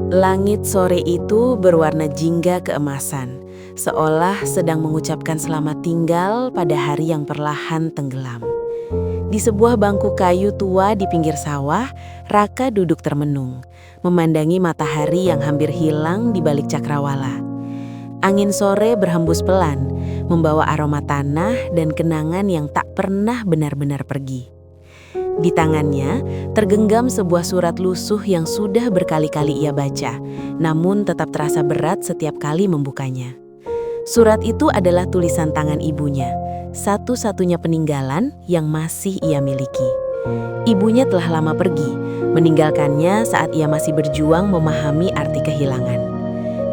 Langit sore itu berwarna jingga keemasan, seolah sedang mengucapkan selamat tinggal pada hari yang perlahan tenggelam. Di sebuah bangku kayu tua di pinggir sawah, Raka duduk termenung, memandangi matahari yang hampir hilang di balik cakrawala. Angin sore berhembus pelan, membawa aroma tanah dan kenangan yang tak pernah benar-benar pergi. Di tangannya tergenggam sebuah surat lusuh yang sudah berkali-kali ia baca, namun tetap terasa berat setiap kali membukanya. Surat itu adalah tulisan tangan ibunya, satu-satunya peninggalan yang masih ia miliki. Ibunya telah lama pergi, meninggalkannya saat ia masih berjuang memahami arti kehilangan.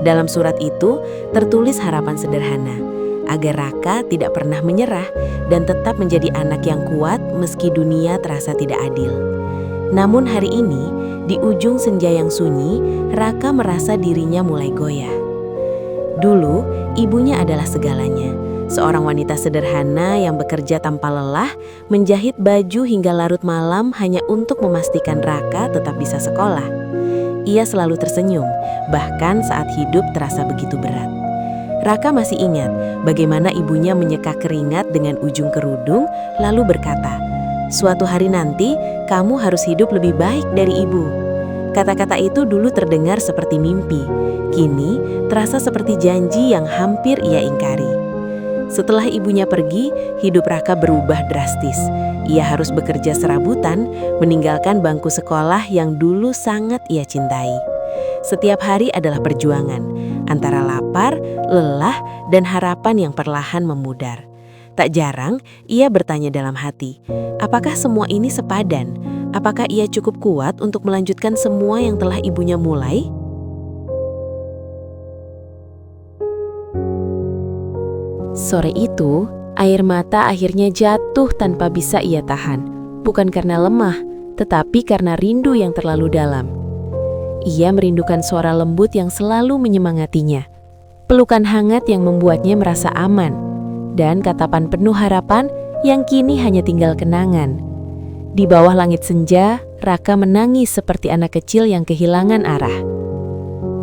Dalam surat itu tertulis harapan sederhana, agar Raka tidak pernah menyerah dan tetap menjadi anak yang kuat meski dunia terasa tidak adil. Namun hari ini, di ujung senja yang sunyi, Raka merasa dirinya mulai goyah. Dulu, ibunya adalah segalanya. Seorang wanita sederhana yang bekerja tanpa lelah, menjahit baju hingga larut malam hanya untuk memastikan Raka tetap bisa sekolah. Ia selalu tersenyum, bahkan saat hidup terasa begitu berat. Raka masih ingat bagaimana ibunya menyeka keringat dengan ujung kerudung lalu berkata, "Suatu hari nanti kamu harus hidup lebih baik dari ibu." Kata-kata itu dulu terdengar seperti mimpi, kini terasa seperti janji yang hampir ia ingkari. Setelah ibunya pergi, hidup Raka berubah drastis. Ia harus bekerja serabutan, meninggalkan bangku sekolah yang dulu sangat ia cintai. Setiap hari adalah perjuangan, antara lapar, lelah, dan harapan yang perlahan memudar. Tak jarang, ia bertanya dalam hati, apakah semua ini sepadan? Apakah ia cukup kuat untuk melanjutkan semua yang telah ibunya mulai? Sore itu, air mata akhirnya jatuh tanpa bisa ia tahan. Bukan karena lemah, tetapi karena rindu yang terlalu dalam. Ia merindukan suara lembut yang selalu menyemangatinya, pelukan hangat yang membuatnya merasa aman, dan katapan penuh harapan yang kini hanya tinggal kenangan. Di bawah langit senja, Raka menangis seperti anak kecil yang kehilangan arah.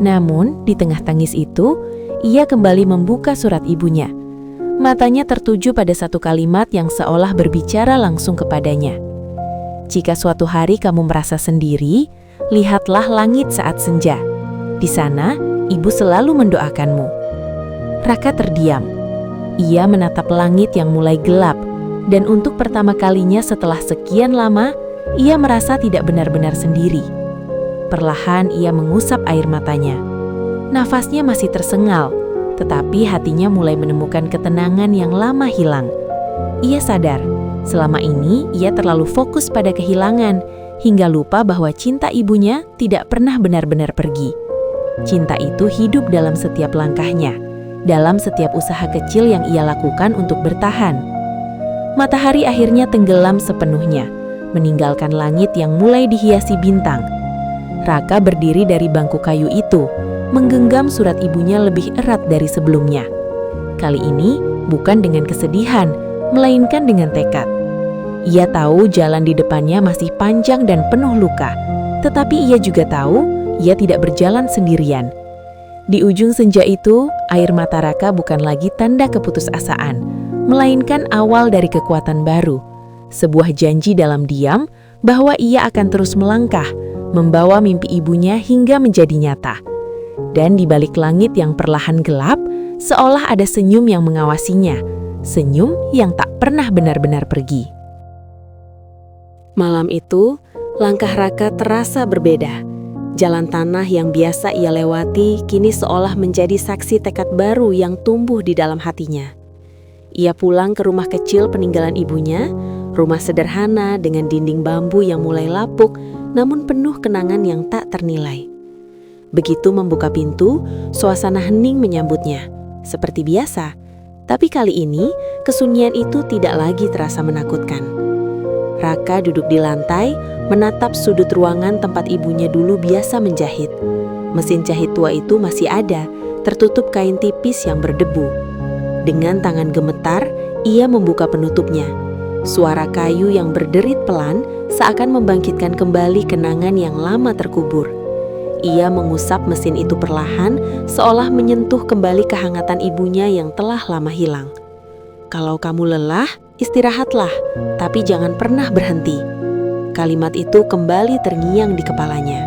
Namun, di tengah tangis itu, ia kembali membuka surat ibunya. Matanya tertuju pada satu kalimat yang seolah berbicara langsung kepadanya. Jika suatu hari kamu merasa sendiri, lihatlah langit saat senja. Di sana, ibu selalu mendoakanmu. Raka terdiam. Ia menatap langit yang mulai gelap, dan untuk pertama kalinya setelah sekian lama, ia merasa tidak benar-benar sendiri. Perlahan ia mengusap air matanya. Nafasnya masih tersengal, tetapi hatinya mulai menemukan ketenangan yang lama hilang. Ia sadar, selama ini ia terlalu fokus pada kehilangan, hingga lupa bahwa cinta ibunya tidak pernah benar-benar pergi. Cinta itu hidup dalam setiap langkahnya, dalam setiap usaha kecil yang ia lakukan untuk bertahan. Matahari akhirnya tenggelam sepenuhnya, meninggalkan langit yang mulai dihiasi bintang. Raka berdiri dari bangku kayu itu, menggenggam surat ibunya lebih erat dari sebelumnya. Kali ini bukan dengan kesedihan, melainkan dengan tekad. Ia tahu jalan di depannya masih panjang dan penuh luka, tetapi ia juga tahu ia tidak berjalan sendirian. Di ujung senja itu, air mata Raka bukan lagi tanda keputusasaan, melainkan awal dari kekuatan baru. Sebuah janji dalam diam bahwa ia akan terus melangkah, membawa mimpi ibunya hingga menjadi nyata. Dan di balik langit yang perlahan gelap, seolah ada senyum yang mengawasinya, senyum yang tak pernah benar-benar pergi. Malam itu, langkah Raka terasa berbeda. Jalan tanah yang biasa ia lewati kini seolah menjadi saksi tekad baru yang tumbuh di dalam hatinya. Ia pulang ke rumah kecil peninggalan ibunya, rumah sederhana dengan dinding bambu yang mulai lapuk, namun penuh kenangan yang tak ternilai. Begitu membuka pintu, suasana hening menyambutnya, seperti biasa. Tapi kali ini, kesunyian itu tidak lagi terasa menakutkan. Raka duduk di lantai, menatap sudut ruangan tempat ibunya dulu biasa menjahit. Mesin jahit tua itu masih ada, tertutup kain tipis yang berdebu. Dengan tangan gemetar, ia membuka penutupnya. Suara kayu yang berderit pelan seakan membangkitkan kembali kenangan yang lama terkubur. Ia mengusap mesin itu perlahan, seolah menyentuh kembali kehangatan ibunya yang telah lama hilang. "Kalau kamu lelah, istirahatlah, tapi jangan pernah berhenti." Kalimat itu kembali terngiang di kepalanya.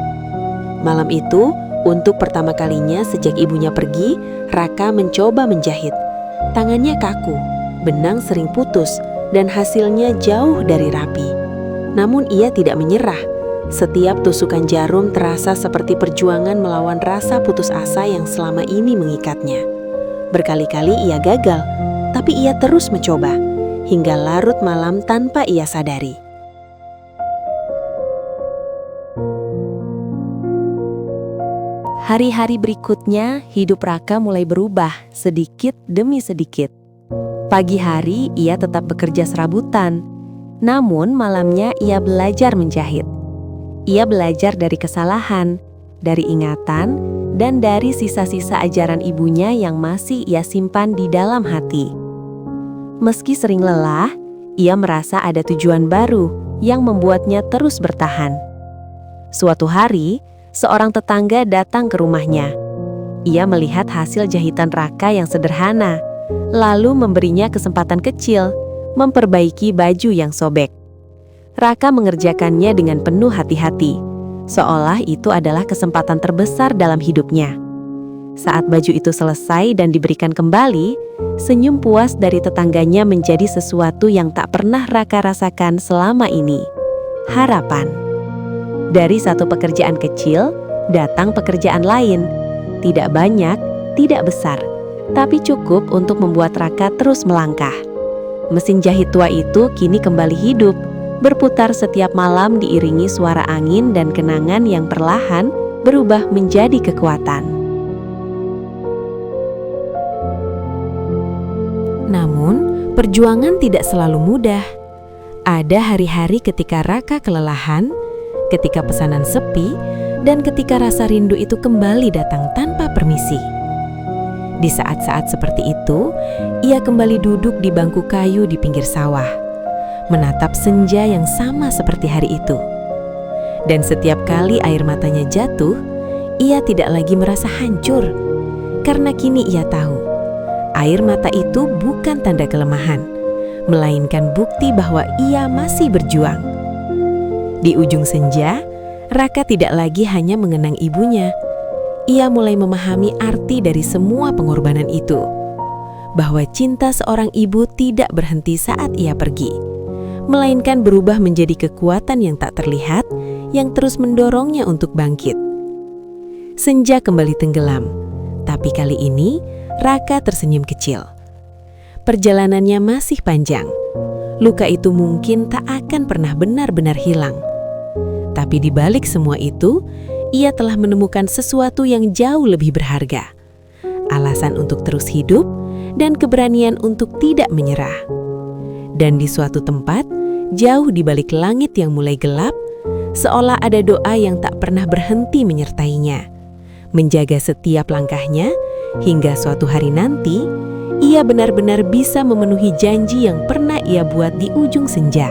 Malam itu, untuk pertama kalinya sejak ibunya pergi, Raka mencoba menjahit. Tangannya kaku, benang sering putus, dan hasilnya jauh dari rapi. Namun ia tidak menyerah. Setiap tusukan jarum terasa seperti perjuangan melawan rasa putus asa yang selama ini mengikatnya. Berkali-kali ia gagal, tapi ia terus mencoba, hingga larut malam tanpa ia sadari. Hari-hari berikutnya, hidup Raka mulai berubah sedikit demi sedikit. Pagi hari ia tetap bekerja serabutan, namun malamnya ia belajar menjahit. Ia belajar dari kesalahan, dari ingatan, dan dari sisa-sisa ajaran ibunya yang masih ia simpan di dalam hati. Meski sering lelah, ia merasa ada tujuan baru yang membuatnya terus bertahan. Suatu hari, seorang tetangga datang ke rumahnya. Ia melihat hasil jahitan Raka yang sederhana, lalu memberinya kesempatan kecil memperbaiki baju yang sobek. Raka mengerjakannya dengan penuh hati-hati, seolah itu adalah kesempatan terbesar dalam hidupnya. Saat baju itu selesai dan diberikan kembali, senyum puas dari tetangganya menjadi sesuatu yang tak pernah Raka rasakan selama ini. Harapan. Dari satu pekerjaan kecil, datang pekerjaan lain. Tidak banyak, tidak besar, tapi cukup untuk membuat Raka terus melangkah. Mesin jahit tua itu kini kembali hidup, berputar setiap malam diiringi suara angin dan kenangan yang perlahan berubah menjadi kekuatan. Namun, perjuangan tidak selalu mudah. Ada hari-hari ketika Raka kelelahan, ketika pesanan sepi, dan ketika rasa rindu itu kembali datang tanpa permisi. Di saat-saat seperti itu, ia kembali duduk di bangku kayu di pinggir sawah, menatap senja yang sama seperti hari itu. Dan setiap kali air matanya jatuh, ia tidak lagi merasa hancur, karena kini ia tahu, air mata itu bukan tanda kelemahan, melainkan bukti bahwa ia masih berjuang. Di ujung senja, Raka tidak lagi hanya mengenang ibunya. Ia mulai memahami arti dari semua pengorbanan itu, bahwa cinta seorang ibu tidak berhenti saat ia pergi, melainkan berubah menjadi kekuatan yang tak terlihat, yang terus mendorongnya untuk bangkit. Senja kembali tenggelam, tapi kali ini Raka tersenyum kecil. Perjalanannya masih panjang. Luka itu mungkin tak akan pernah benar-benar hilang. Tapi di balik semua itu, ia telah menemukan sesuatu yang jauh lebih berharga. Alasan untuk terus hidup dan keberanian untuk tidak menyerah. Dan di suatu tempat, jauh di balik langit yang mulai gelap, seolah ada doa yang tak pernah berhenti menyertainya, menjaga setiap langkahnya, hingga suatu hari nanti, ia benar-benar bisa memenuhi janji yang pernah ia buat di ujung senja.